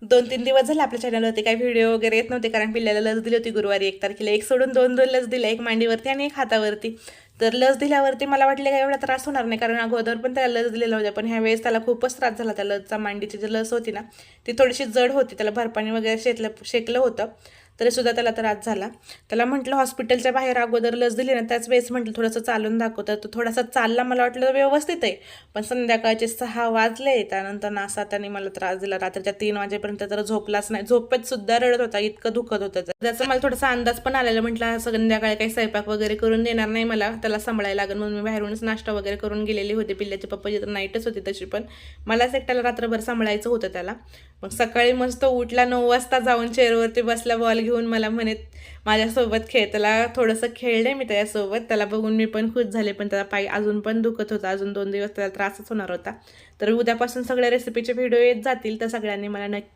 2-3 दिवस झाले आपल्या चॅनलवरती काही व्हिडिओ वगैरे येत नव्हते, कारण पिल्ल्याला लस दिली होती गुरुवारी 1 तारखेला. एक सोडून 2 लस दिल्या, एक मांडीवरती आणि एक हातावरती. तर लस दिल्यावरती मला वाटलं काय एवढा त्रास होणार नाही, कारण अगोदर पण त्याला लस दिलेला होत्या. पण ह्या वेळेस त्याला खूपच त्रास झाला. त्या लसचा मांडीची जी लस होती ना, ती थोडीशी जड होती. त्याला भरपाणी वगैरे शेकलं होतं, तरीसुद्धा त्याला त्रास झाला. त्याला म्हटलं हॉस्पिटलच्या बाहेर अगोदर लस दिली ना, त्याच वेळेस म्हटलं थोडंसं चालून दाखव. तर तो थोडासा चालला, मला वाटलं व्यवस्थित आहे. पण संध्याकाळचे 6 वाजले, त्यानंतर ना असा त्याने मला त्रास दिला. रात्रीच्या 3 वाजेपर्यंत तर झोपलाच नाही. झोपेत सुद्धा रडत होता, इतकं दुखत होतं. त्याचा मला थोडासा अंदाज पण आलेला. म्हटलं संध्याकाळी काही स्वयंपाक वगैरे करून देणार नाही मला, त्याला सांभाळायला लागेल. म्हणून मी बाहेरूनच नाश्ता वगैरे करून गेलेली होते. पिल्ल्याच्या पप्पाची तर नाईटच होती तशी, पण मलाच एकट्याला रात्रभर सांभाळायचं होतं त्याला. मग सकाळी मस्त उठला 9 वाजता, जाऊन चेअरवरती बसला बॉल घेऊन, मला म्हणत माझ्यासोबत खेळ. त्याला थोडंसं खेळले मी त्याच्यासोबत. त्याला बघून मी पण खुश झाले, पण त्याला पाय अजून पण दुखत होता. अजून 2 दिवस त्याला त्रासच होणार होता. तर उद्यापासून सगळ्या रेसिपीचे व्हिडिओ येत जातील, तर सगळ्यांनी मला नक्की